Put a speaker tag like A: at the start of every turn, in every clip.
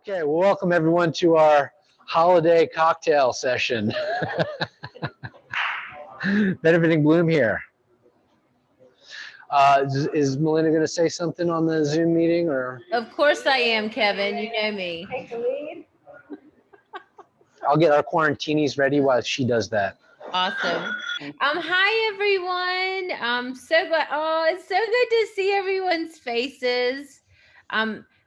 A: Okay, well, welcome everyone to our holiday cocktail session. Benefiting Bloom here. Is Melinda going to say something on the Zoom meeting, or?
B: Of course I am, Kevin. You know me.
C: Take the lead.
A: I'll get our quarantinis ready while she does that.
B: Awesome. Hi everyone. I'm so glad. Oh, it's so good to see everyone's faces.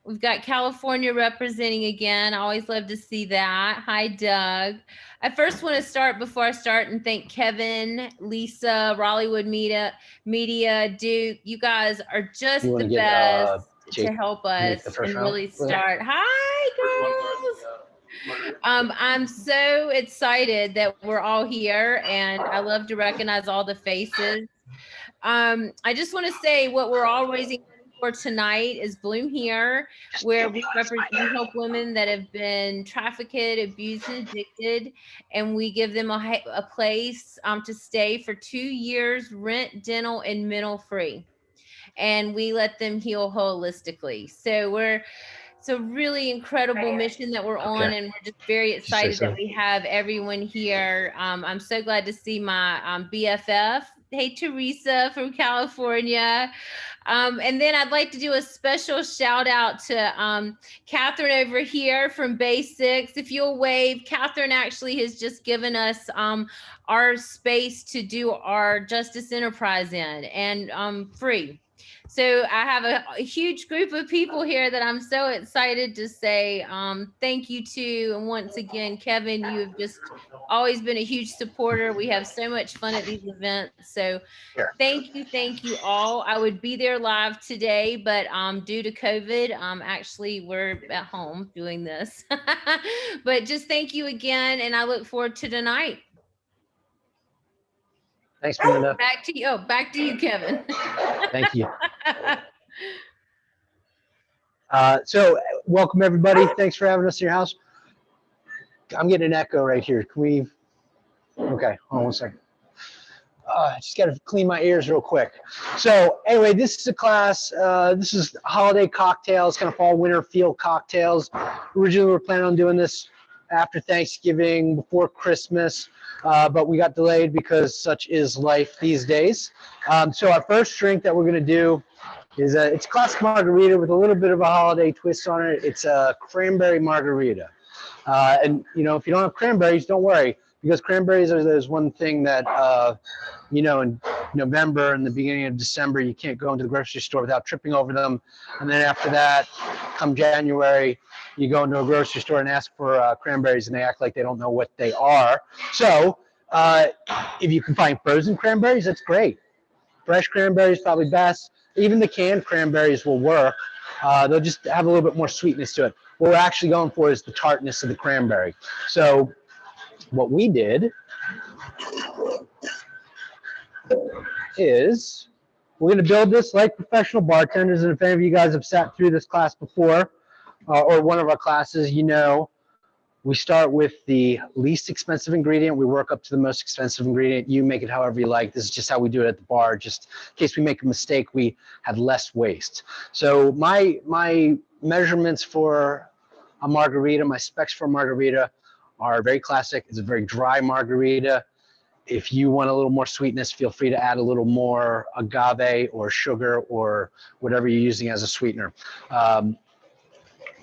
B: We've got California representing again. I always love to see that. Hi, Doug. I first want to start before I start and thank Kevin, Lisa, Rollywood Media, Duke. You guys are just the best to help us and really start. Hi, girls. I'm so excited that we're all here, and I love to recognize all the faces. I just want to say what we're all raising for tonight is Bloom Here, where we help women that have been trafficked, abused, and addicted, and we give them a place to stay for 2 years, rent, dental, and mental free. And we let them heal holistically. So it's a really incredible mission that we're on, and we're just very excited that we have everyone here. I'm so glad to see my BFF. Hey, Teresa from California. And then I'd like to do a special shout out to Catherine over here from Basics. If you'll wave, Catherine actually has just given us our space to do our Justice Enterprise in, and free. So I have a huge group of people here that I'm so excited to say thank you to. And once again, Kevin, you have just always been a huge supporter. We have so much fun at these events. So thank you all. I would be there live today, but due to COVID, actually we're at home doing this. But just thank you again, and I look forward to tonight.
A: Thanks, Melinda.
B: Back to you. Oh, back to you, Kevin.
A: Thank you. So welcome everybody. Thanks for having us in your house. I'm getting an echo right here. Can we? Okay, hold on one second. I just got to clean my ears real quick. So anyway, this is a class. This is holiday cocktails, kind of fall winter feel cocktails. Originally, we were planning on doing this after Thanksgiving, before Christmas, but we got delayed because such is life these days. So our first drink that we're going to do is it's classic margarita with a little bit of a holiday twist on it. It's a cranberry margarita. And, you know, if you don't have cranberries, don't worry, because cranberries are there's one thing that, you know, in November and the beginning of December, you can't go into the grocery store without tripping over them. And then after that, come January, you go into a grocery store and ask for cranberries, and they act like they don't know what they are. So if you can find frozen cranberries, that's great. Fresh cranberries probably best. Even the canned cranberries will work. They'll just have a little bit more sweetness to it. What we're actually going for is the tartness of the cranberry. So what we did is we're going to build this like professional bartenders. And if any of you guys have sat through this class before, or one of our classes, you know, we start with the least expensive ingredient. We work up to the most expensive ingredient. You make it however you like. This is just how we do it at the bar. Just in case we make a mistake, we have less waste. So my measurements for a margarita, my specs for a margarita are very classic. It's a very dry margarita. If you want a little more sweetness, feel free to add a little more agave or sugar or whatever you're using as a sweetener.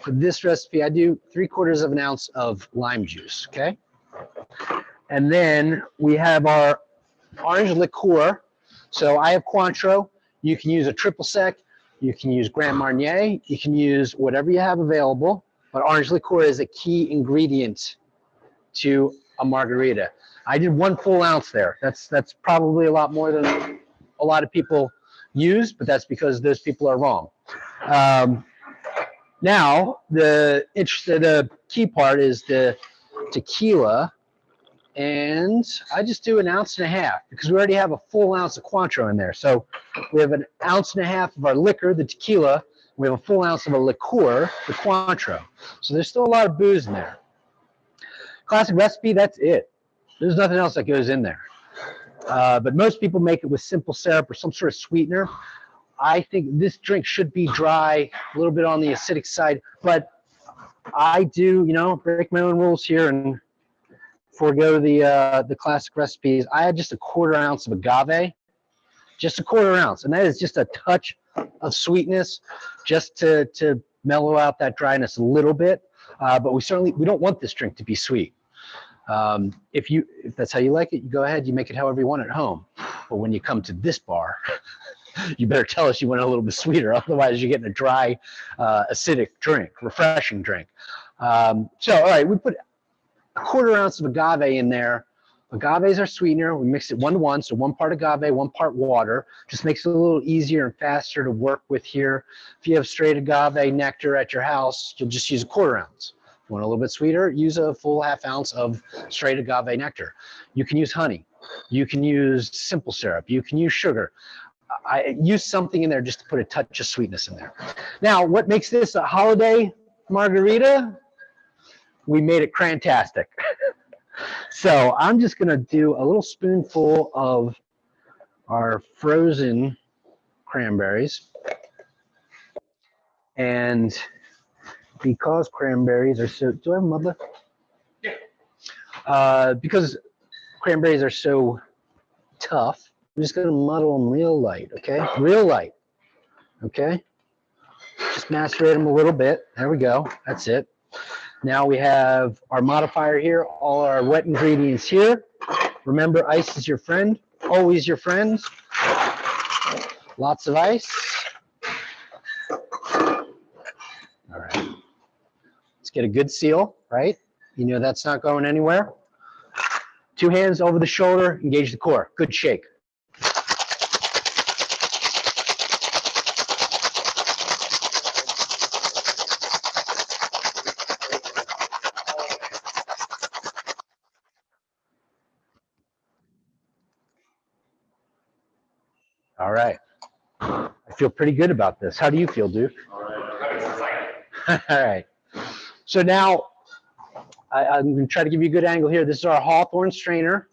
A: For this recipe, I do 3/4 ounce of lime juice, okay? And then we have our orange liqueur. So I have Cointreau. You can use a triple sec. You can use Grand Marnier. You can use whatever you have available. But orange liqueur is a key ingredient to a margarita. I did 1 full ounce there. That's probably a lot more than a lot of people use, but that's because those people are wrong. Now, the key part is the tequila, and I just do 1.5 ounces because we already have a full ounce of Cointreau in there. So we have 1.5 ounces of our liquor, the tequila. We have a full ounce of a liqueur, the Cointreau. So there's still a lot of booze in there. Classic recipe, that's it. There's nothing else that goes in there. But most people make it with simple syrup or some sort of sweetener. I think this drink should be dry, a little bit on the acidic side, but I do, break my own rules here and forego the classic recipes. I had just a 1/4 ounce of agave, just a 1/4 ounce, and that is just a touch of sweetness, just to mellow out that dryness a little bit. But we don't want this drink to be sweet. If that's how you like it, you go ahead, you make it however you want at home. But when you come to this bar, you better tell us you want it a little bit sweeter. Otherwise, you're getting a dry, acidic drink, refreshing drink. So, all right, we put a 1/4 ounce of agave in there. Agaves are sweetener. We mix it 1-to-1, so 1 part agave, 1 part water. Just makes it a little easier and faster to work with here. If you have straight agave nectar at your house, you'll just use a 1/4 ounce. If you want a little bit sweeter, use a full 1/2 ounce of straight agave nectar. You can use honey. You can use simple syrup. You can use sugar. I use something in there just to put a touch of sweetness in there. Now, what makes this a holiday margarita? We made it crantastic. So I'm just gonna do a little spoonful of our frozen cranberries. And because cranberries are so, do I have a mother? Yeah. Because cranberries are so tough, I'm just gonna muddle them real light, okay? Real light, okay? Just macerate them a little bit. There we go, that's it. Now we have our modifier here, all our wet ingredients here. Remember, ice is your friend, always your friend. Lots of ice. All right. Let's get a good seal, right? You know that's not going anywhere. 2 hands over the shoulder, engage the core. Good shake. All right. I feel pretty good about this. How do you feel, Duke? All right. All right. So now I'm going to try to give you a good angle here. This is our Hawthorne strainer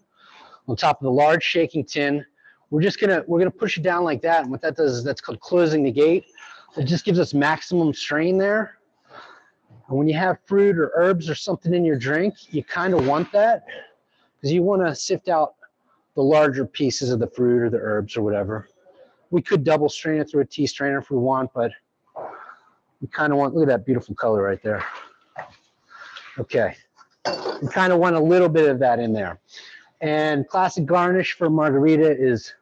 A: on top of the large shaking tin. We're gonna push it down like that, and what that does is that's called closing the gate. It just gives us maximum strain there. And when you have fruit or herbs or something in your drink, you kind of want that because you want to sift out the larger pieces of the fruit or the herbs or whatever. We could double strain it through a tea strainer if we want, but we kind of want, look at that beautiful color right there. Okay, we kind of want a little bit of that in there. And classic garnish for margarita is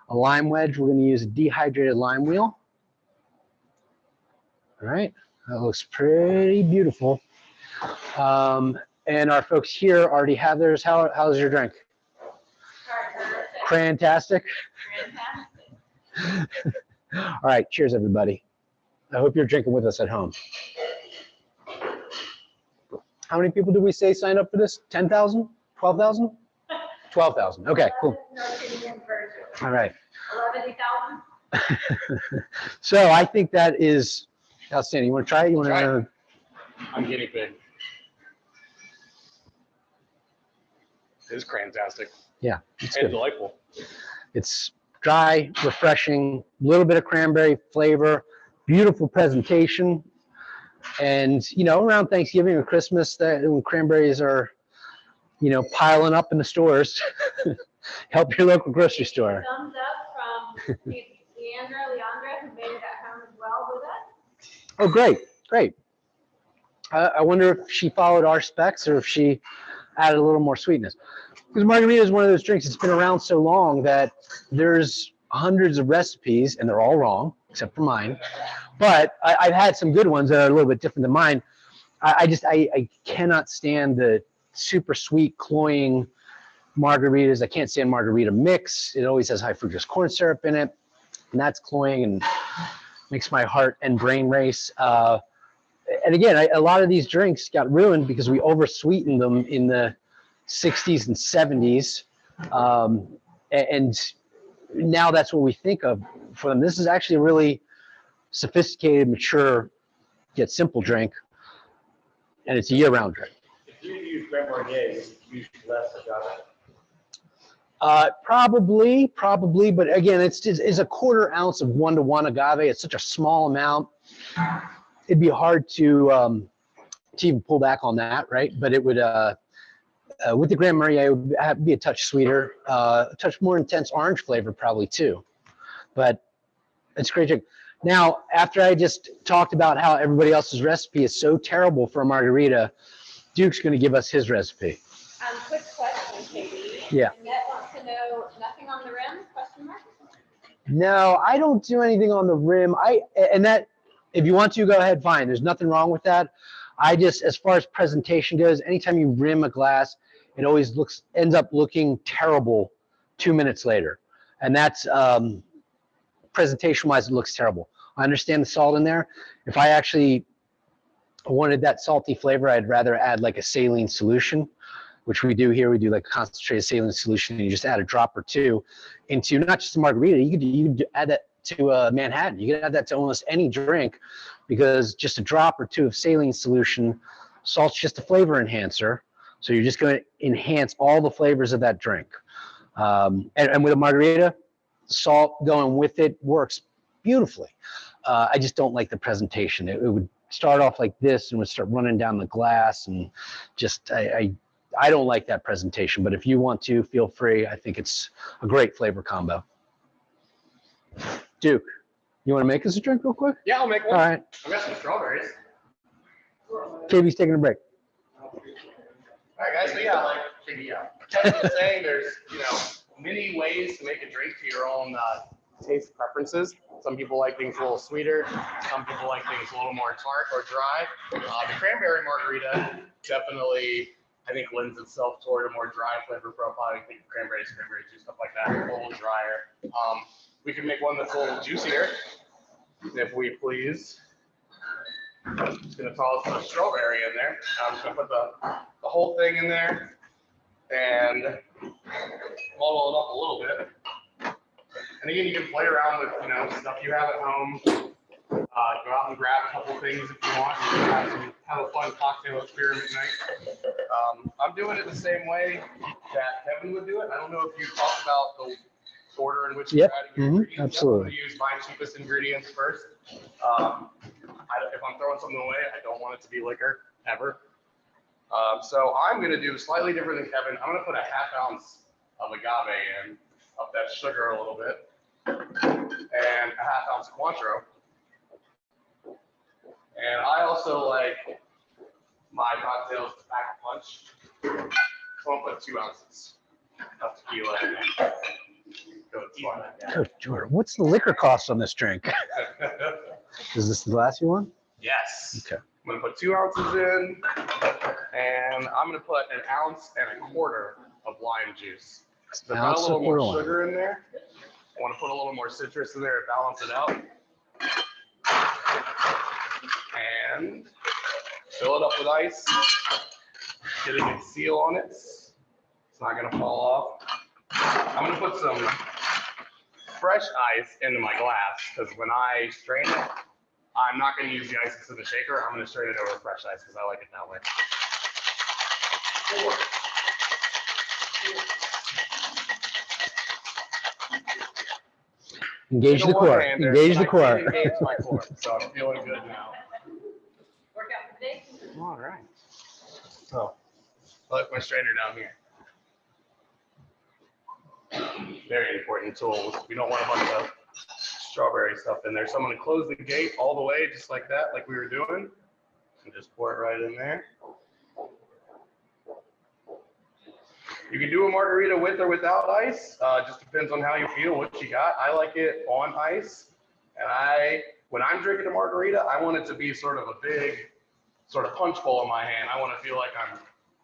A: a lime wedge. We're going to use a dehydrated lime wheel. All right, that looks pretty beautiful. And our folks here already have theirs. How's your drink? Fantastic. All right, cheers, everybody. I hope you're drinking with us at home. How many people did we say signed up for this? 10,000? 12,000? 12,000. Okay, cool. All right. 11,000. So I think that is outstanding. You want to try it? You want to?
C: I'm guinea pig. It is crantastic.
A: Yeah, it's
C: and
A: good.
C: Delightful.
A: It's dry, refreshing, a little bit of cranberry flavor, beautiful presentation. And, you know, around Thanksgiving or Christmas, that when cranberries are, you know, piling up in the stores, help your local grocery store.
D: Thumbs up from Leandra, who made it at home as well with us.
A: Oh, great, great. I wonder if she followed our specs or if she added a little more sweetness. Because margarita is one of those drinks that's been around so long that there's hundreds of recipes, and they're all wrong, except for mine. But I've had some good ones that are a little bit different than mine. I cannot stand the super sweet, cloying margaritas. I can't stand margarita mix. It always has high fructose corn syrup in it, and that's cloying and makes my heart and brain race. And again, a lot of these drinks got ruined because we over-sweetened them in the 60s and 70s. And now that's what we think of for them. This is actually a really sophisticated, mature, yet simple drink. And it's a year-round drink.
E: If you use Grand Marnier, you use less
A: agave. Probably, but again, it's a 1/4 ounce of 1-to-1 agave. It's such a small amount. It'd be hard to to even pull back on that, right? But it would, with the Grand Marnier, it would be a touch sweeter, a touch more intense orange flavor probably too. But it's a great drink. Now, after I just talked about how everybody else's recipe is so terrible for a margarita, Duke's going to give us his recipe.
D: Quick question, Katie.
A: Yeah.
D: Annette wants to know, nothing on the rim, question mark?
A: No, I don't do anything on the rim. And that, if you want to, go ahead, fine. There's nothing wrong with that. I just, as far as presentation goes, anytime you rim a glass, it always ends up looking terrible 2 minutes later. And that's, presentation-wise, it looks terrible. I understand the salt in there. If I actually wanted that salty flavor, I'd rather add like a saline solution, which we do here. We do like a concentrated saline solution, and you just add a drop or two into not just a margarita. You could add that to a Manhattan. You can add that to almost any drink, because just a drop or two of saline solution, salt's just a flavor enhancer. So you're just going to enhance all the flavors of that drink. And with a margarita, salt going with it works beautifully. I just don't like the presentation. It would start off like this and would start running down the glass, and just I don't like that presentation. But if you want to, feel free. I think it's a great flavor combo. Duke, you want to make us a drink real quick?
C: Yeah, I'll make one.
A: All right.
C: I've got some strawberries.
A: KB's taking a break.
C: All right, guys. So yeah, like Kevin was saying, there's many ways to make a drink to your own taste preferences. Some people like things a little sweeter. Some people like things a little more tart or dry. The cranberry margarita definitely, I think, lends itself toward a more dry flavor profile. I think cranberry juice, stuff like that, a little drier. We can make one that's a little juicier, if we please. I'm just gonna toss some strawberry in there. I'm just gonna put the whole thing in there and muddle it up a little bit. And again, you can play around with stuff you have at home. Go out and grab a couple things if you want. You can have a fun cocktail experiment night. I'm doing it the same way that Kevin would do it. I don't know if you talked about the order in which you add your ingredients.
A: Absolutely.
C: I'm going to use my cheapest ingredients first. If I'm throwing something away, I don't want it to be liquor, ever. So I'm going to do slightly different than Kevin. I'm going to put a 1/2 ounce of agave in, up that sugar a little bit, and a 1/2 ounce of Cointreau. And I also like my cocktails to pack a punch. So I'm going to put 2 ounces of tequila in there.
A: Coach Jordan, what's the liquor cost on this drink? Is this the glass you want?
C: Yes.
A: Okay.
C: I'm going to put 2 ounces in, and I'm going to put 1 1/4 ounces of lime juice. So I've got a little more sugar in there. I want to put a little more citrus in there to balance it out. And fill it up with ice. Get a good seal on it. It's not going to fall off. I'm going to put some fresh ice into my glass, because when I strain it, I'm not going to use the ice that's in the shaker. I'm going to strain it over fresh ice because I like it that way.
A: Engage the core. Engage the core.
C: Engage my core. So I'm feeling good now.
D: Work out for the day?
C: All right. So I like my strainer down here. Very important tools. We don't want a bunch of strawberry stuff in there. So I'm going to close the gate all the way, just like that, like we were doing, and just pour it right in there. You can do a margarita with or without ice. Just depends on how you feel, what you got. I like it on ice. And when I'm drinking a margarita, I want it to be sort of a big sort of punch bowl in my hand. I want to feel like I'm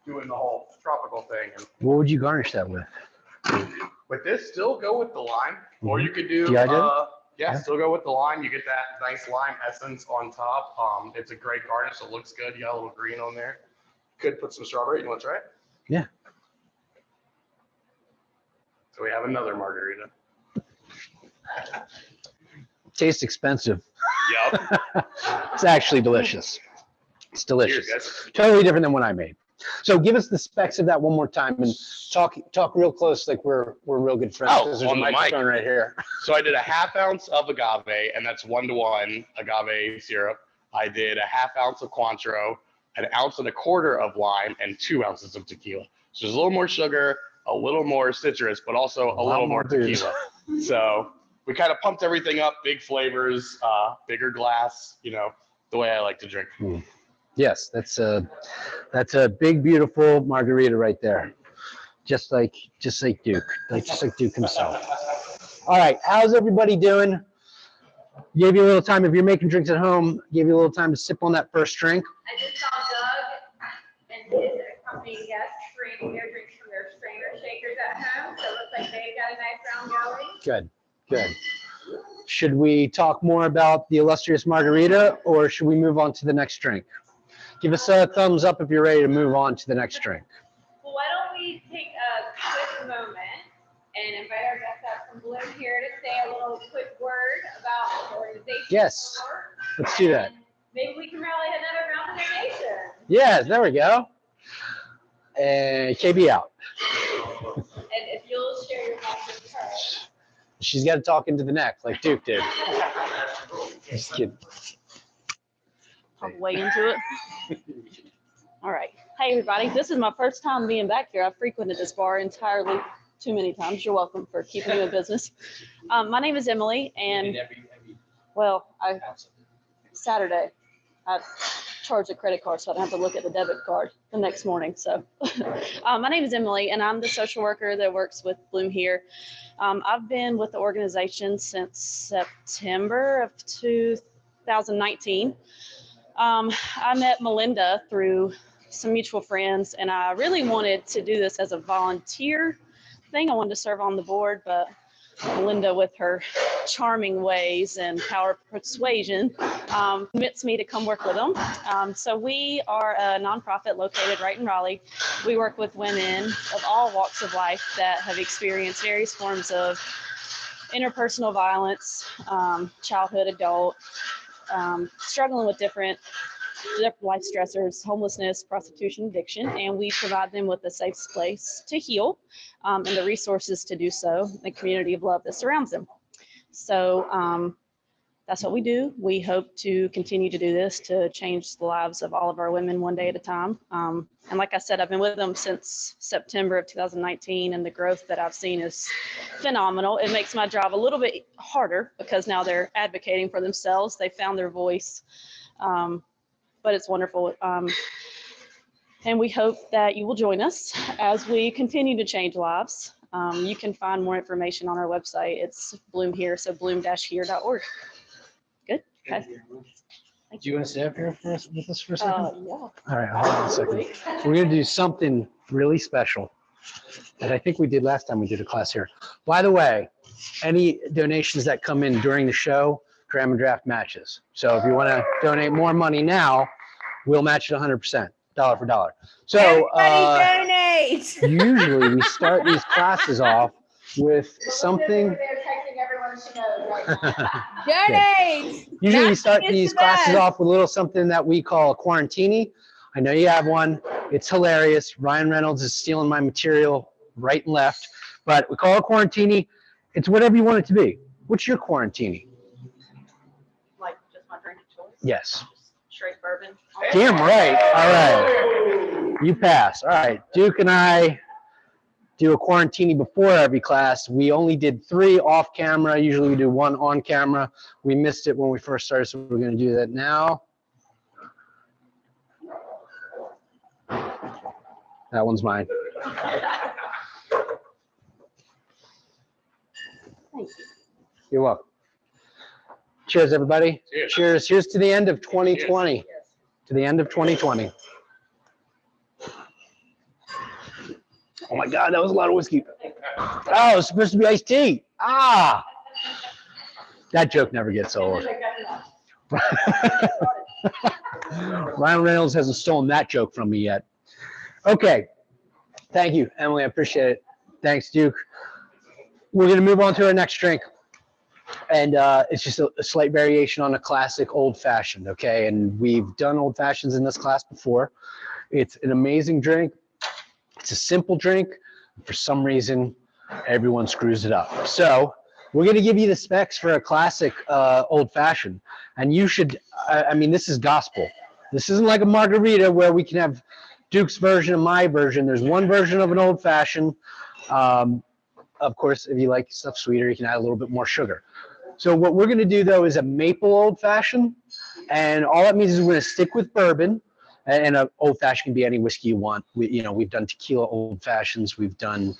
C: doing the whole tropical thing. And
A: what would you garnish that with?
C: with this, still go with the lime. Or you could do, still go with the lime. You get that nice lime essence on top. It's a great garnish. It looks good. You got a little green on there. Could put some strawberry. You want to try it?
A: Yeah.
C: So we have another margarita.
A: Tastes expensive.
C: Yep.
A: It's actually delicious. It's delicious.
C: Cheers, guys.
A: Totally different than what I made. So give us the specs of that one more time and talk real close, like we're real good friends.
C: Oh,
A: There's
C: on
A: a
C: the
A: microphone right here.
C: So I did a 1/2 ounce of agave, and that's 1-to-1 agave syrup. I did a 1/2 ounce of Cointreau, 1.25 ounces of lime, and 2 ounces of tequila. So there's a little more sugar, a little more citrus, but also a little more tequila. So we kind of pumped everything up, big flavors, bigger glass, you know, the way I like to drink.
A: Yes, that's a big, beautiful margarita right there. Just like Duke, just like Duke himself. All right, how's everybody doing? Gave you a little time, if you're making drinks at home, gave you a little time to sip on that first drink.
D: I just saw Doug and his accompanying guests creating their drinks from their strainer shakers at home. So it looks like they've got a nice round going.
A: Good, good. Should we talk more about the illustrious margarita, or should we move on to the next drink? Give us a thumbs up if you're ready to move on to the next drink.
D: Well, why don't we take a quick moment and invite our guests up from Bloom here to say a little quick word about the organization.
A: Yes, let's do that.
D: And maybe we can rally another round of donations.
A: Yeah, there we go. And KB out.
D: And if you'll share your mic with her.
A: She's got to talk into the neck like Duke did. Just kidding.
F: Talk way into it. All right. Hey, everybody. This is my first time being back here. I've frequented this bar entirely too many times. You're welcome for keeping me in business. My name is Emily, and well, Saturday, I charged a credit card, so I don't have to look at the debit card the next morning. So my name is Emily, and I'm the social worker that works with BLOOMHERE. I've been with the organization since September of 2019. I met Melinda through some mutual friends, and I really wanted to do this as a volunteer thing. I wanted to serve on the board, but Melinda, with her charming ways and power of persuasion, convinced me to come work with them. So we are a nonprofit located right in Raleigh. We work with women of all walks of life that have experienced various forms of interpersonal violence, childhood, adult, struggling with different life stressors, homelessness, prostitution, addiction, and we provide them with a safe place to heal and the resources to do so, the community of love that surrounds them. So that's what we do. We hope to continue to do this to change the lives of all of our women one day at a time. And like I said, I've been with them since September of 2019, and the growth that I've seen is phenomenal. It makes my job a little bit harder because now they're advocating for themselves. They found their voice. But it's wonderful. And we hope that you will join us as we continue to change lives. You can find more information on our website. It's BLOOMHERE, so bloom-here.org. Good? Okay.
A: Do you want to stay up here for us, with us for a second?
F: Yeah.
A: All right, hold on a second. We're going to do something really special that I think we did last time we did a class here. By the way, any donations that come in during the show, Dram and Draught matches. So if you want to donate more money now, we'll match it 100%, dollar for dollar. So
B: donate.
A: usually we start these classes off with something.
D: They're texting everyone she knows right now.
B: Donate.
A: Usually we start
B: That's
A: these
B: the
A: classes
B: best.
A: off with a little something that we call a quarantini. I know you have one. It's hilarious. Ryan Reynolds is stealing my material right and left, but we call it quarantini. It's whatever you want it to be. What's your quarantini?
F: Like just my drink of choice?
A: Yes.
F: Just straight bourbon.
A: Damn right. All right. You pass. All right. Duke and I do a quarantini before every class. We only did 3 off camera. Usually we do 1 on camera. We missed it when we first started, so we're going to do that now. That one's mine.
F: Thank you.
A: You're welcome. Cheers, everybody.
C: Cheers.
A: Cheers. Here's to the end of 2020. To the end of 2020. Oh my God, that was a lot of whiskey. Oh, it's supposed to be iced tea. Ah. That joke never gets old. Ryan Reynolds hasn't stolen that joke from me yet. Okay. Thank you, Emily. I appreciate it. Thanks, Duke. We're going to move on to our next drink. And it's just a slight variation on a classic old fashioned, okay? And we've done old fashions in this class before. It's an amazing drink. It's a simple drink. For some reason, everyone screws it up. So we're going to give you the specs for a classic old fashioned. And you should, I mean, this is gospel. This isn't like a margarita where we can have Duke's version and my version. There's one version of an old fashioned. Of course, if you like stuff sweeter, you can add a little bit more sugar. So what we're going to do though is a maple old fashioned, and all that means is we're going to stick with bourbon. And an old fashioned can be any whiskey you want. We've done tequila old fashions, we've done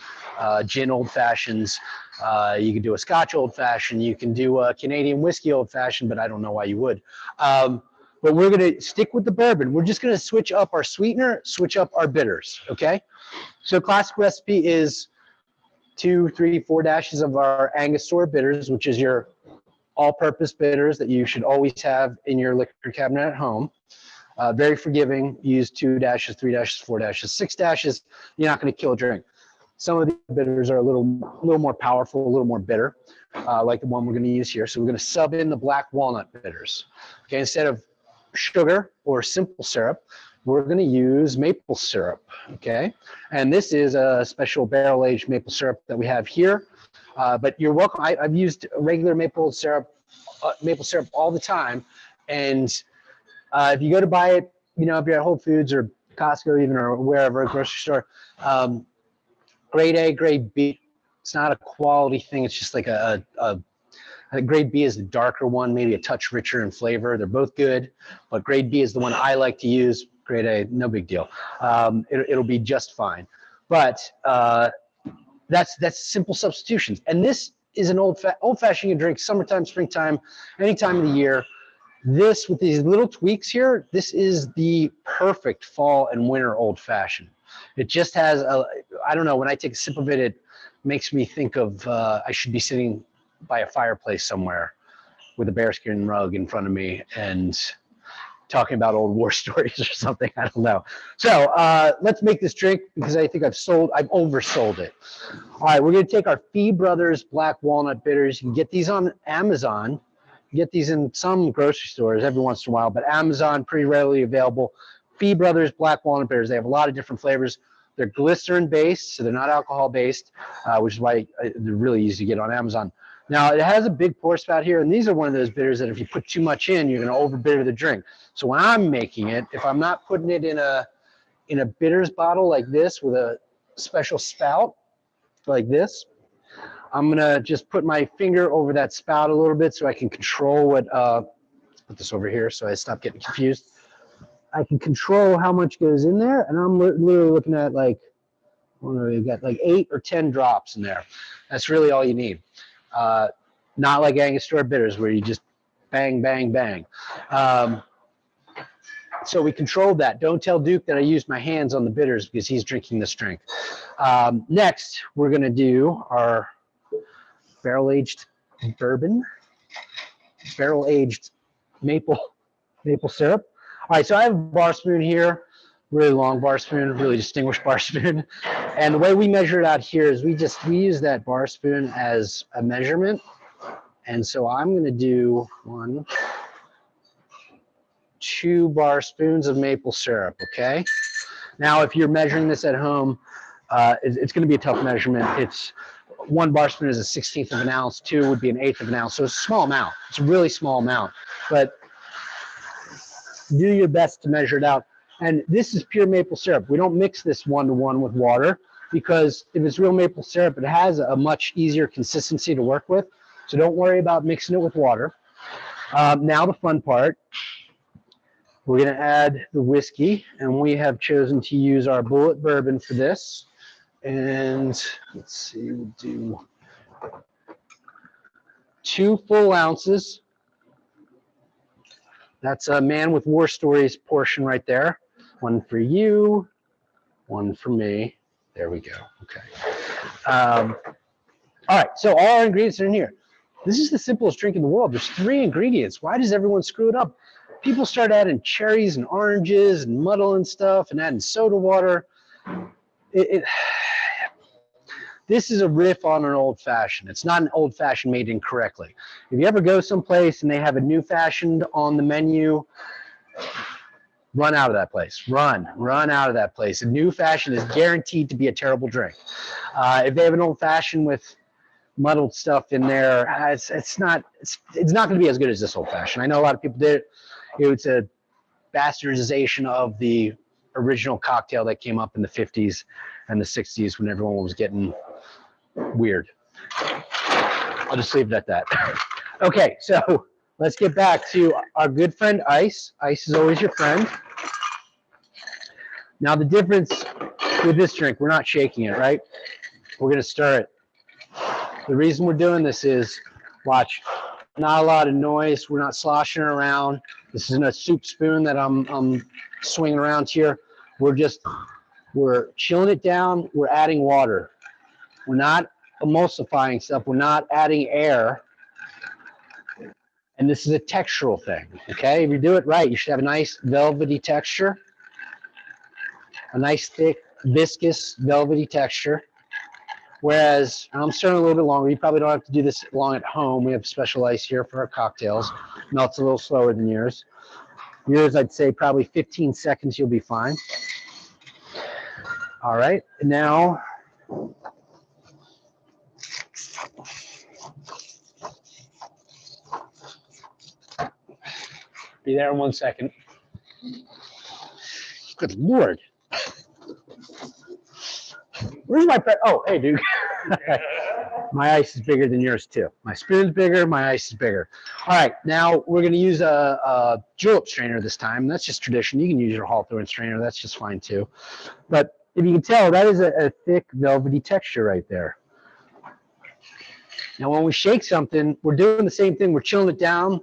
A: gin old fashions. You can do a Scotch old fashioned, you can do a Canadian whiskey old fashioned, but I don't know why you would. But we're going to stick with the bourbon. We're just going to switch up our sweetener, switch up our bitters. Okay. So classic recipe is 2, 3, 4 dashes of our Angostura bitters, which is your all-purpose bitters that you should always have in your liquor cabinet at home. Very forgiving. Use 2 dashes, 3 dashes, 4 dashes, 6 dashes. You're not going to kill a drink. Some of the bitters are a little more powerful, a little more bitter, like the one we're going to use here. So we're going to sub in the black walnut bitters. Okay, instead of sugar or simple syrup, we're going to use maple syrup. Okay, and this is a special barrel-aged maple syrup that we have here. But you're welcome. I've used regular maple syrup all the time, and if you go to buy it, if you're at Whole Foods or Costco even or wherever, grocery store, grade A, grade B, it's not a quality thing. It's just like a grade B is the darker one, maybe a touch richer in flavor. They're both good, but grade B is the one I like to use. Grade A, no big deal. It'll be just fine. But that's simple substitutions. And this is an old-fashioned you drink summertime, springtime, any time of the year. This, with these little tweaks here, this is the perfect fall and winter old-fashioned. It just has I don't know, when I take a sip of it, it makes me think of I should be sitting by a fireplace somewhere with a bearskin rug in front of me and talking about old war stories or something. I don't know. So let's make this drink because I think I've oversold it. All right, we're going to take our Fee Brothers Black Walnut Bitters. You can get these on Amazon. You get these in some grocery stores every once in a while, but Amazon, pretty readily available. Fee Brothers Black Walnut Bitters. They have a lot of different flavors. They're glycerin based, so they're not alcohol based, which is why they're really easy to get on Amazon. Now, it has a big pour spout here, and these are one of those bitters that if you put too much in, you're going to overbitter the drink. So when I'm making it, if I'm not putting it in a bitters bottle like this with a special spout like this, I'm going to just put my finger over that spout a little bit so I can control what, let's put this over here so I stop getting confused. I can control how much goes in there, and I'm literally looking at like, I don't know, you've got like 8 or 10 drops in there. That's really all you need. Not like Angostura bitters where you just bang, bang, bang. So we controlled that. Don't tell Duke that I used my hands on the bitters because he's drinking this drink. Next, we're going to do our barrel-aged bourbon, barrel-aged maple syrup. All right, so I have a bar spoon here, really long bar spoon, really distinguished bar spoon. And the way we measure it out here is we use that bar spoon as a measurement. And so I'm going to do 1, 2 bar spoons of maple syrup, okay? Now, if you're measuring this at home, it's going to be a tough measurement. It's 1 bar spoon is a 1/16 of an ounce, 2 would be an 1/8 of an ounce. So it's a small amount. It's a really small amount. But do your best to measure it out. And this is pure maple syrup. We don't mix this 1-to-1 with water because if it's real maple syrup, it has a much easier consistency to work with. So don't worry about mixing it with water. Now the fun part, we're going to add the whiskey, and we have chosen to use our Bullet Bourbon for this. And let's see, we'll do 2 full ounces. That's a Man with War Stories portion right there. 1 for you, 1 for me. There we go. Okay. All right, so all our ingredients are in here. This is the simplest drink in the world. There's 3 ingredients. Why does everyone screw it up? People start adding cherries and oranges and muddling stuff and adding soda water. This is a riff on an old fashioned. It's not an old fashioned made incorrectly. If you ever go someplace and they have a new fashioned on the menu, run out of that place. Run out of that place. A new fashioned is guaranteed to be a terrible drink. If they have an old fashioned with muddled stuff in there, it's not going to be as good as this old fashioned. I know a lot of people did it. It's a bastardization of the original cocktail that came up in the 50s and the 60s when everyone was getting weird. I'll just leave it at that. Okay, so let's get back to our good friend Ice. Ice is always your friend. Now the difference with this drink, we're not shaking it, right? We're gonna stir it. The reason we're doing this is, watch, not a lot of noise. We're not sloshing around. This isn't a soup spoon that I'm swinging around here. We're chilling it down. We're adding water. We're not emulsifying stuff. We're not adding air. And this is a textural thing, okay? If you do it right, you should have a nice velvety texture, a nice thick, viscous, velvety texture. Whereas I'm stirring a little bit longer. You probably don't have to do this long at home. We have special ice here for our cocktails. Melts a little slower than yours. Yours, I'd say probably 15 seconds, you'll be fine. All right, now, be there in 1 second. Good Lord. Where's my pet? Oh, hey, dude. My ice is bigger than yours, too. My spoon's bigger, my ice is bigger. All right, now we're going to use a julep strainer this time. That's just tradition. You can use your Hawthorne strainer. That's just fine, too. But if you can tell, that is a thick, velvety texture right there. Now, when we shake something, we're doing the same thing. We're chilling it down.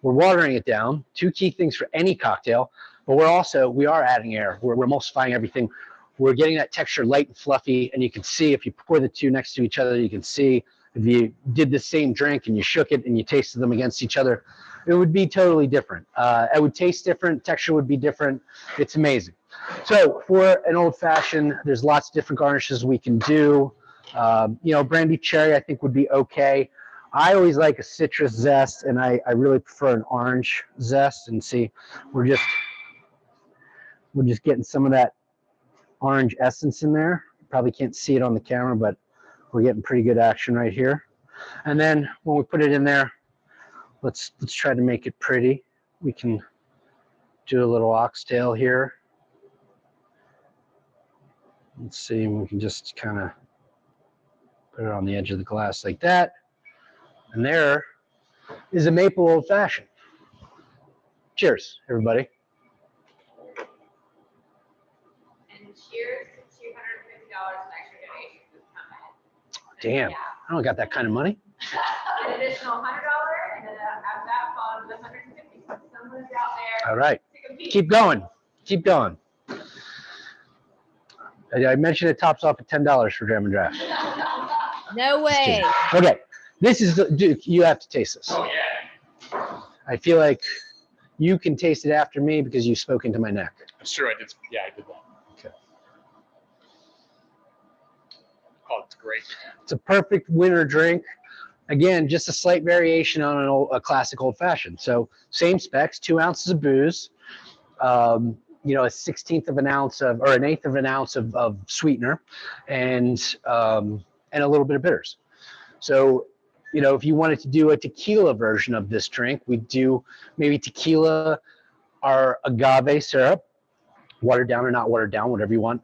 A: We're watering it down. Two key things for any cocktail. But we are adding air. We're emulsifying everything. We're getting that texture light and fluffy, and you can see if you pour the two next to each other, you can see if you did the same drink and you shook it and you tasted them against each other, it would be totally different. It would taste different, texture would be different. It's amazing. So for an old fashioned, there's lots of different garnishes we can do. Brandy cherry I think would be okay. I always like a citrus zest, and I really prefer an orange zest. And see, we're just getting some of that orange essence in there. You probably can't see it on the camera, but we're getting pretty good action right here. And then when we put it in there, let's try to make it pretty. We can do a little oxtail here. Let's see, we can just kind of put it on the edge of the glass like that. And there is a maple old fashioned. Cheers, everybody.
D: Cheers to $250 in extra donations this time.
A: Damn,
D: Yeah.
A: I don't got that kind of money.
D: An additional $100, and then out that fund, the $150. Someone's out there.
A: All right,
D: to compete.
A: keep going, keep going. I mentioned it tops off at $10 for Dram and Draught.
B: No way.
A: Okay, this is Duke. You have to taste this.
C: Oh yeah.
A: I feel like you can taste it after me because you spoke into my neck.
C: That's true. I did. Yeah, I did that.
A: Okay.
C: Oh, it's great.
A: It's a perfect winter drink. Again, just a slight variation on a classic old fashioned. So same specs, 2 ounces of booze, a 1/16 of an ounce of, or an 1/8 of an ounce of sweetener, and a little bit of bitters. So, if you wanted to do a tequila version of this drink, we'd do maybe tequila, our agave syrup, watered down or not watered down, whatever you want,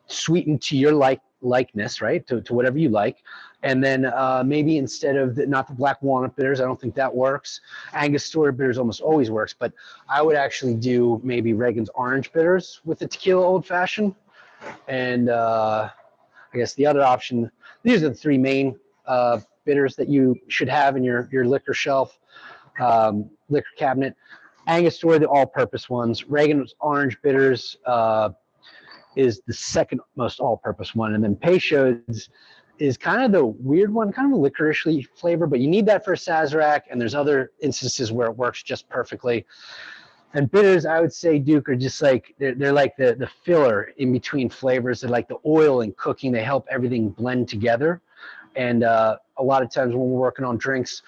A: sweetened to your likeness, right? To whatever you like. And then maybe instead of not the black walnut bitters, I don't think that works. Angostura bitters almost always works, but I would actually do maybe Reagan's orange bitters with the tequila old fashioned. And I guess the other option, these are the 3 main bitters that you should have in your liquor shelf, liquor cabinet. Angostura, the all-purpose ones. Reagan's orange bitters is the second most all-purpose one. And then Peychaud's is kind of the weird one, kind of a licorice flavor, but you need that for a Sazerac, and there's other instances where it works just perfectly. And bitters, I would say, Duke, are just like, they're like the filler in between flavors. They're like the oil in cooking. They help everything blend together. And a lot of times when we're working on drinks,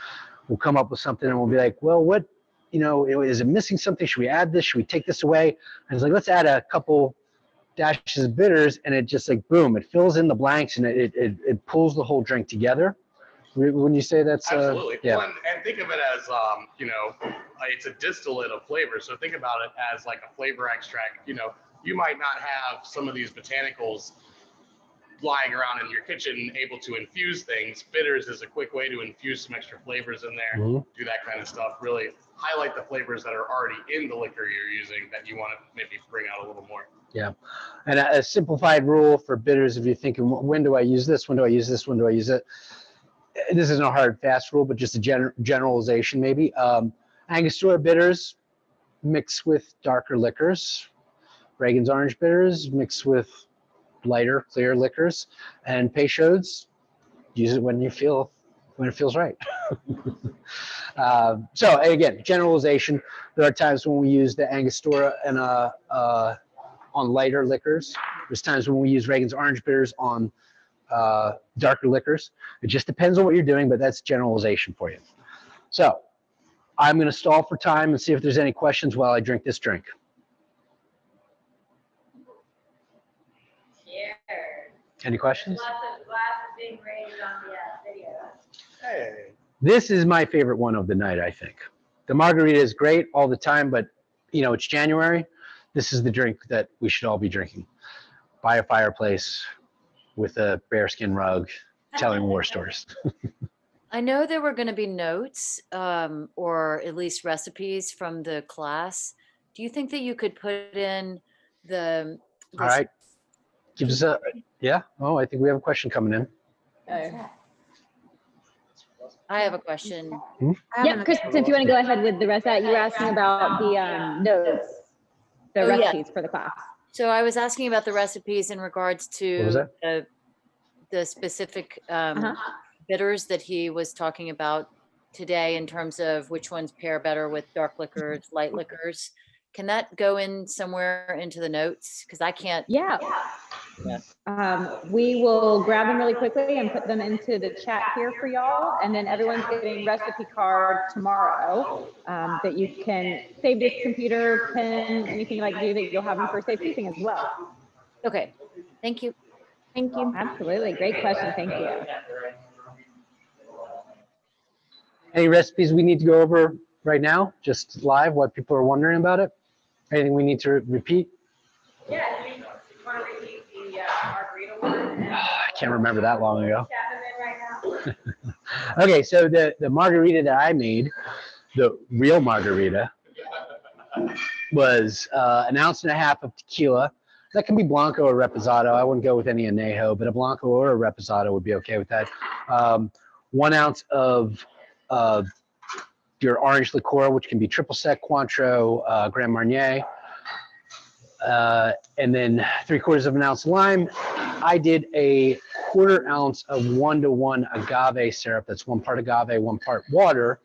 A: we'll come up with something and we'll be like, well, what, is it missing something? Should we add this? Should we take this away? And it's like, let's add a couple dashes of bitters, and it just like, boom, it fills in the blanks, and it pulls the whole drink together. When you say that's
C: Absolutely.
A: yeah.
C: Well, and think of it as it's a distillate of flavor. So think about it as like a flavor extract. You know, you might not have some of these botanicals lying around in your kitchen able to infuse things. Bitters is a quick way to infuse some extra flavors in there, do that kind of stuff. Really highlight the flavors that are already in the liquor you're using that you want to maybe bring out a little more.
A: Yeah. And a simplified rule for bitters, if you're thinking, when do I use this? When do I use this? When do I use it? This isn't a hard, fast rule, but just a generalization maybe. Angostura bitters mix with darker liquors. Reagan's orange bitters mix with lighter, clear liquors. And Peychaud's, use it when it feels right. So again, generalization. There are times when we use the Angostura and on lighter liquors. There's times when we use Reagan's orange bitters on darker liquors. It just depends on what you're doing, but that's generalization for you. So I'm going to stall for time and see if there's any questions while I drink this drink.
D: Cheers.
A: Any questions?
D: Lots of glasses being raised on the video.
C: Hey.
A: This is my favorite one of the night, I think. The margarita is great all the time, but you know, it's January. This is the drink that we should all be drinking. By a fireplace with a bearskin rug, telling war stories.
G: I know there were going to be notes or at least recipes from the class. Do you think that you could put in the...
A: All right. Give us a, yeah. Oh, I think we have a question coming in.
G: I have a question.
H: Yep, Chris, if you want to go ahead with the rest of that, you were asking about the notes, the
G: Oh, yeah.
H: recipes for the class.
G: So I was asking about the recipes in regards
A: What was
G: to
A: that?
G: the specific bitters that he was talking about today in terms of which ones pair better with dark liquors, light liquors. Can that go in somewhere into the notes? Because I can't.
H: Yeah. We will grab them really quickly and put them into the chat here for y'all. And then everyone's getting recipe card tomorrow that you can save this computer, pen, anything like do that you'll have them for safekeeping as well.
G: Okay. Thank you.
H: Thank you. Absolutely. Great question. Thank you.
A: Any recipes we need to go over right now? Just live, what people are wondering about it? Anything we need to repeat?
D: Yeah, do you want to repeat the margarita one?
A: I can't remember that long ago.
D: Tap them in right now.
A: Okay, so the margarita that I made, the real margarita, was an ounce and a half of tequila. That can be Blanco or Reposado. I wouldn't go with any Añejo, but a Blanco or a Reposado would be okay with that. 1 ounce of your orange liqueur, which can be triple sec, Cointreau, Grand Marnier, and then 3/4 of an ounce lime. I did a 1/4 ounce of 1-to-1 agave syrup. That's 1 part agave, 1 part water.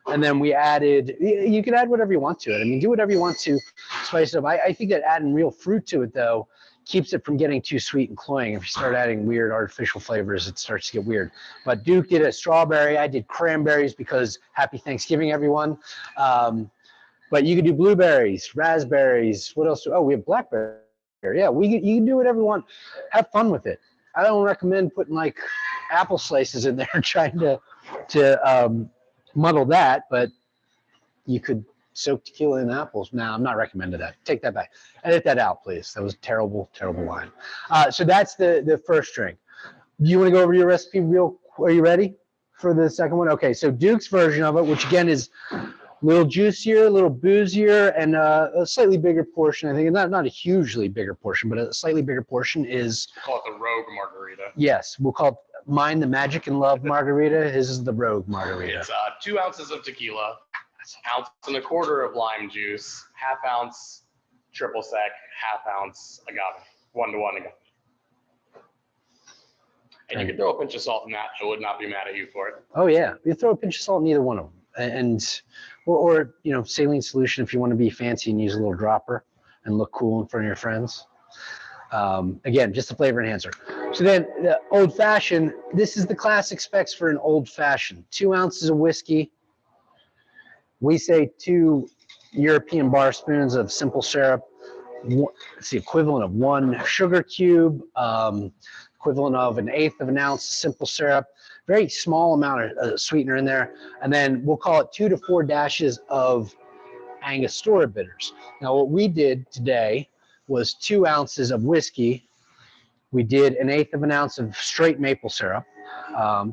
A: And then we added, you can add whatever you want to it. I mean, do whatever you want to spice it up. I think that adding real fruit to it, though, keeps it from getting too sweet and cloying. If you start adding weird artificial flavors, it starts to get weird. But Duke did a strawberry. I did cranberries because happy Thanksgiving, everyone. But you could do blueberries, raspberries. What else? Oh, we have blackberry. Yeah, you can do whatever you want. Have fun with it. I don't recommend putting like apple slices in there trying to muddle that, but you could soak tequila in apples. No, I'm not recommending that. Take that back. Edit that out, please. That was a terrible, terrible line. So that's the first drink. Do you want to go over your recipe real? Are you ready for the second one? Okay, so Duke's version of it, which again is a little juicier, a little boozier, and a slightly bigger portion. I think not a hugely bigger portion, but a slightly bigger portion is.
C: Call it the Rogue Margarita.
A: Yes, we'll call it mine the Magic and Love Margarita. His is the Rogue Margarita.
C: It's 2 ounces of tequila, 1.25 ounces of lime juice, 1/2 ounce triple sec, 1/2 ounce agave, 1-to-1 agave. And you can throw a pinch of salt in that. I would not be mad at you for it.
A: Oh yeah, you throw a pinch of salt in either one of them, and or you know, saline solution if you want to be fancy and use a little dropper and look cool in front of your friends. Again, just a flavor enhancer. So then the old fashioned, this is the classic specs for an old fashioned. 2 ounces of whiskey. We say 2 European bar spoons of simple syrup. It's the equivalent of 1 sugar cube, equivalent of 1/8 of an ounce simple syrup. Very small amount of sweetener in there. And then we'll call it 2 to 4 dashes of Angostura bitters. Now, what we did today was 2 ounces of whiskey. We did 1/8 of an ounce of straight maple syrup.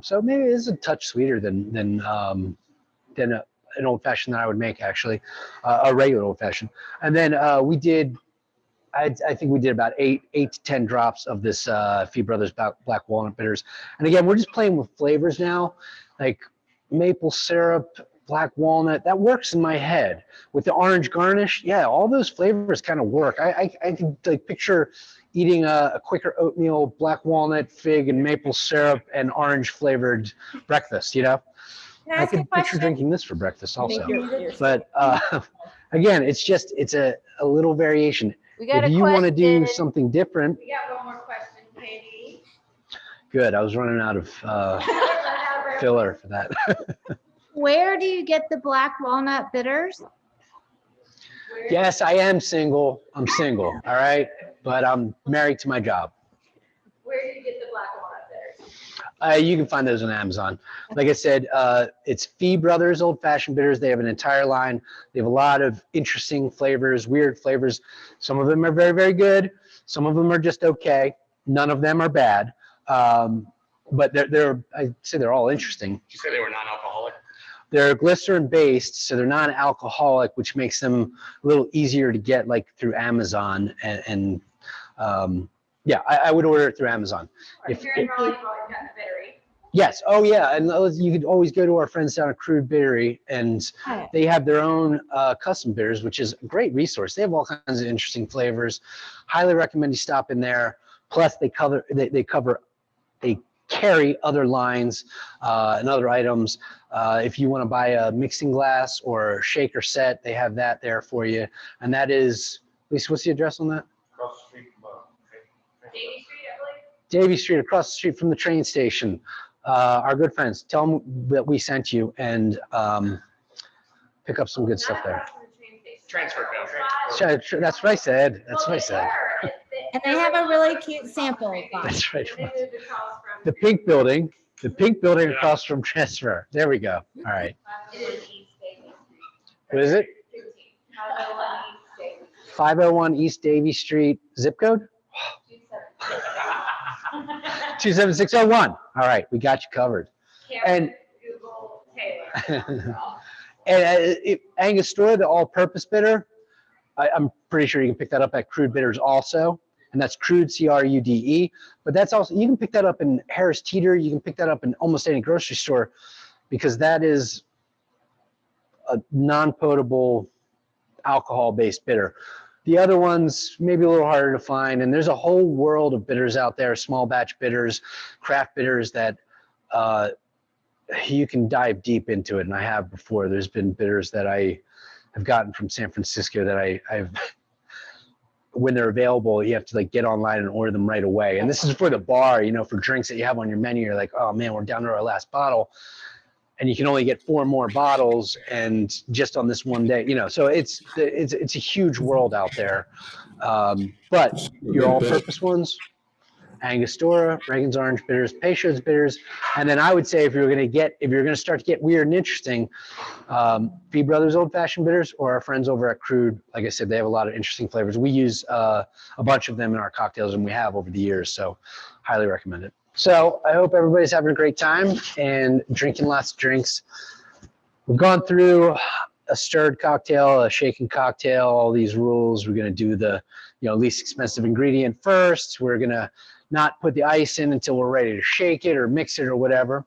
A: So maybe it's a touch sweeter than an old fashioned that I would make, actually, a regular old fashioned. And then we did, I think we did about 8 to 10 drops of this Fee Brothers Black Walnut bitters. And again, we're just playing with flavors now, like maple syrup, black walnut. That works in my head. With the orange garnish, yeah, all those flavors kind of work. I can like picture eating a Quaker oatmeal, black walnut, fig, and maple syrup and orange flavored breakfast. You know,
I: Can I
A: I
I: ask a
A: could picture
I: question?
A: drinking this for breakfast also.
F: You're-
A: But again, it's a little variation.
B: We got
A: If
B: a
A: you want to do
B: question.
A: something different,
D: We got one more question, Katie.
A: good. I was running out of filler for that.
I: Where do you get the black walnut bitters?
A: Yes, I am single. I'm single. All right. But I'm married to my job.
D: Where do you get the black walnut bitters?
A: You can find those on Amazon. Like I said, it's Fee Brothers Old Fashioned Bitters. They have an entire line. They have a lot of interesting flavors, weird flavors. Some of them are very, very good. Some of them are just okay. None of them are bad. But I'd say they're all interesting.
C: Did you say they were non-alcoholic?
A: They're glycerin based, so they're non-alcoholic, which makes them a little easier to get like through Amazon. And yeah, I would order it through Amazon.
D: If you're in Raleigh, you've always got the bittery.
A: Yes. Oh, yeah. And you could always go to our friends down at Crude Bittery, and they have their own custom bitters, which is a great resource. They have all kinds of interesting flavors. Highly recommend you stop in there. Plus, they carry other lines and other items. If you want to buy a mixing glass or shaker set, they have that there for you. And that is, Lisa, what's the address on that?
E: Across the street from
D: Davy Street, I believe.
A: Davy Street, across the street from the train station. Our good friends, tell them that we sent you and pick up some good stuff
D: Not
A: there.
D: across from the train station.
C: Transfer code.
A: That's what I said. That's what I said.
I: And they have a really cute sample box.
A: That's right.
D: They moved across from.
A: The pink building across from Transfer. There we go. All right.
D: It is East Davy Street.
A: What is it?
D: 501 East Davy
A: 501 East Davy
D: Street.
A: Street, zip code?
D: 276.
A: 27601. All right, we got you covered.
D: Cameron, Google, Taylor.
A: And Angostura, the all-purpose bitter, I'm pretty sure you can pick that up at Crude Bitters also, and that's Crude, CRUDE. But that's also, you can pick that up in Harris Teeter. You can pick that up in almost any grocery store, because that is a non-potable alcohol-based bitter. The other ones maybe a little harder to find, and there's a whole world of bitters out there, small batch bitters, craft bitters that you can dive deep into it, and I have before. There's been bitters that I have gotten from San Francisco that I've when they're available, you have to like get online and order them right away. And this is for the bar, you know, for drinks that you have on your menu. You're like, oh man, we're down to our last bottle, and you can only get 4 more bottles, and just on this one day, you know. So it's a huge world out there. But your all-purpose ones, Angostura, Reagan's Orange bitters, Peychaud's bitters, and then I would say if you're going to start to get weird and interesting, Fee Brothers Old Fashioned bitters, or our friends over at Crude. Like I said, they have a lot of interesting flavors. We use a bunch of them in our cocktails, and we have over the years. So highly recommend it. So I hope everybody's having a great time and drinking lots of drinks. We've gone through a stirred cocktail, a shaken cocktail, all these rules. We're going to do the least expensive ingredient first. We're going to not put the ice in until we're ready to shake it or mix it or whatever.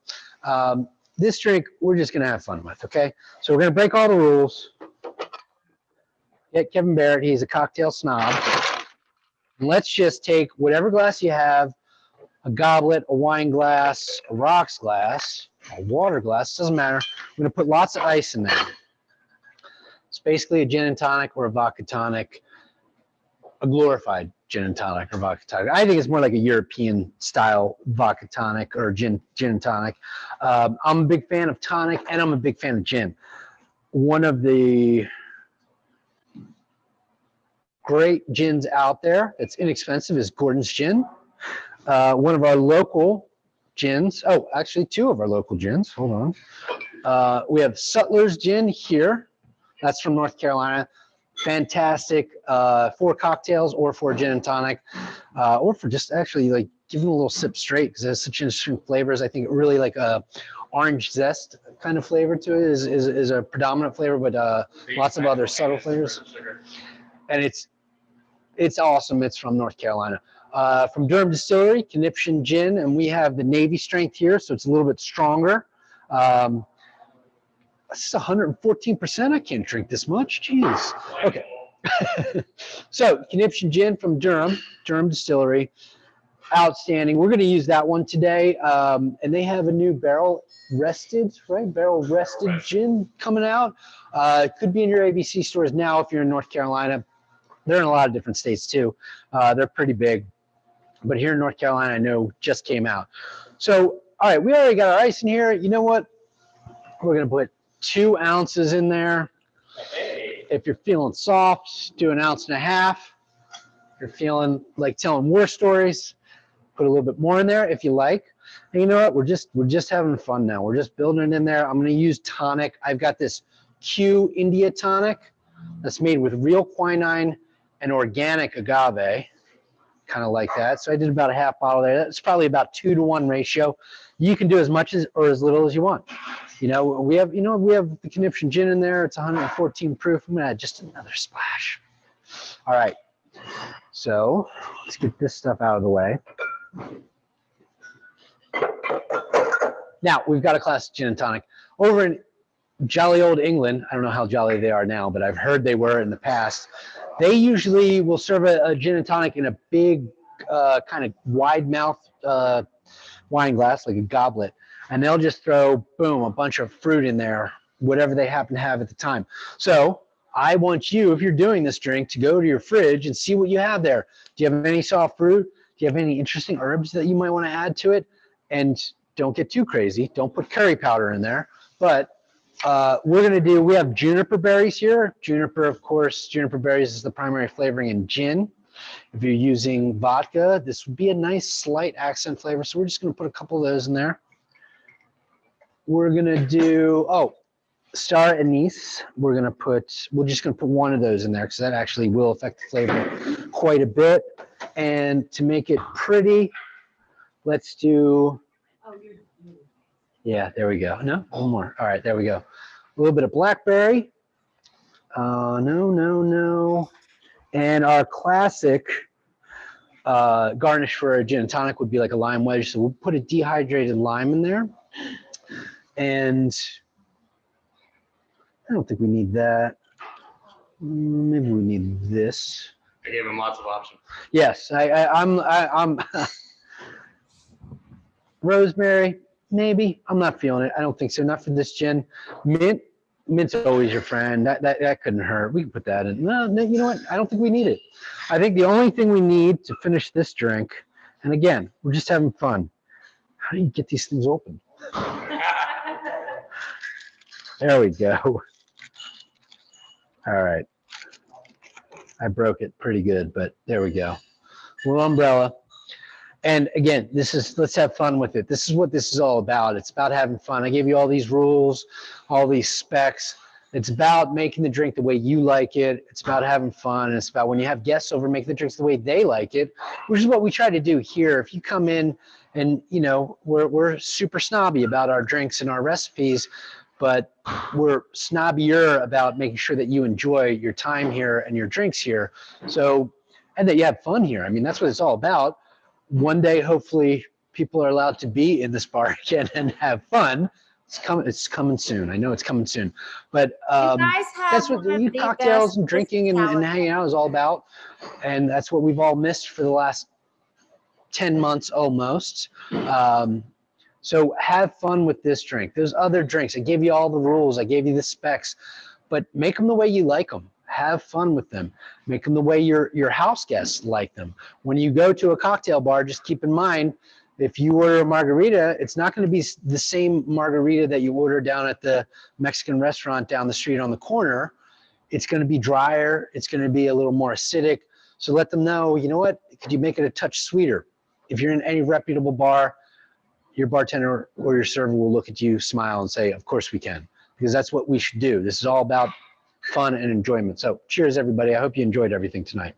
A: This drink, we're just going to have fun with, okay? So we're going to break all the rules. Get Kevin Barrett, he's a cocktail snob. And let's just take whatever glass you have, a goblet, a wine glass, a rocks glass, a water glass, doesn't matter. We're going to put lots of ice in there. It's basically a gin and tonic or a vodka tonic, a glorified gin and tonic or vodka tonic. I think it's more like a European style vodka tonic or gin and tonic. I'm a big fan of tonic, and I'm a big fan of gin. One of the great gins out there that's inexpensive is Gordon's Gin. One of our local gins, actually 2 of our local gins, hold on. We have Sutler's Gin here, That's from North Carolina. Fantastic for cocktails or for gin and tonic, or for just actually like giving a little sip straight because it has such interesting flavors. I think it really like orange zest kind of flavor to it is a predominant flavor, but lots of other subtle flavors. And it's awesome. It's from North Carolina. From Durham Distillery, Conniption Gin, and we have the Navy strength here, so it's a little bit stronger. This is 114%. I can't drink this much. Jeez. Okay. So Conniption Gin from Durham Distillery. Outstanding. We're going to use that one today. And they have a new barrel rested gin coming out. It could be in your ABC stores now if you're in North Carolina. They're in a lot of different states too. They're pretty big. But here in North Carolina, I know just came out. So, all right, we already got our ice in here. You know what? We're going to put 2 ounces in there. If you're feeling soft, do 1.5 ounces. If you're feeling like telling war stories, put a little bit more in there if you like. And you know what? We're just having fun now. We're just building it in there. I'm going to use tonic. I've got this Q India tonic that's made with real quinine and organic agave, kind of like that. So I did about a half bottle there. That's probably about 2-to-1 ratio. You can do as much as or as little as you want. You know, we have the Conniption Gin in there. It's 114 proof. I'm gonna add just another splash. All right. So let's get this stuff out of the way. Now we've got a classic gin and tonic over in jolly old England. I don't know how jolly they are now, but I've heard they were in the past. They usually will serve a gin and tonic in a big, kind of wide mouth wine glass, like a goblet. And they'll just throw, boom, a bunch of fruit in there, whatever they happen to have at the time. So I want you, if you're doing this drink, to go to your fridge and see what you have there. Do you have any soft fruit? Do you have any interesting herbs that you might want to add to it? And don't get too crazy. Don't put curry powder in there. But we have juniper berries here. Juniper, of course, juniper berries is the primary flavoring in gin. If you're using vodka, this would be a nice slight accent flavor. So we're just going to put a couple of those in there. We're going to do, star anise. We're just going to put 1 of those in there because that actually will affect the flavor quite a bit. And to make it pretty, let's do, yeah, there we go. No, 1 more. All right, there we go. A little bit of blackberry. No. And our classic garnish for a gin and tonic would be like a lime wedge. So we'll put a dehydrated lime in there. And I don't think we need that. Maybe we need this.
C: I gave him lots of options.
A: Yes, I'm rosemary, maybe. I'm not feeling it. I don't think so. Not for this gin. Mint's always your friend. That couldn't hurt. We can put that in. No, you know what? I don't think we need it. I think the only thing we need to finish this drink, and again, we're just having fun. How do you get these things open? There we go. All right. I broke it pretty good, but there we go. Little umbrella. And again, let's have fun with it. This is what this is all about. It's about having fun. I gave you all these rules, all these specs. It's about making the drink the way you like it. It's about having fun. And it's about when you have guests over, making the drinks the way they like it, which is what we try to do here. If you come in and, you know, we're super snobby about our drinks and our recipes, but we're snobbier about making sure that you enjoy your time here and your drinks here. So, and that you have fun here. I mean, that's what it's all about. One day, hopefully, people are allowed to be in this bar again and have fun. It's coming soon. I know it's coming soon. But that's what cocktails and drinking and hanging out is all about. And that's what we've all missed for the last 10 months almost. So have fun with this drink. There's other drinks. I gave you all the rules. I gave you the specs. But make them the way you like them. Have fun with them. Make them the way your house guests like them. When you go to a cocktail bar, just keep in mind, if you order a margarita, it's not going to be the same margarita that you order down at the Mexican restaurant down the street on the corner. It's going to be drier. It's going to be a little more acidic. So let them know, you know what, could you make it a touch sweeter? If you're in any reputable bar, your bartender or your server will look at you, smile, and say, of course we can. Because that's what we should do. This is all about fun and enjoyment. So cheers, everybody. I hope you enjoyed everything tonight.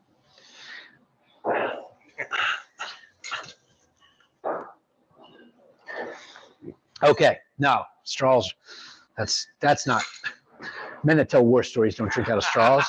A: Okay, now straws. That's not. Men that tell war stories don't drink out of straws.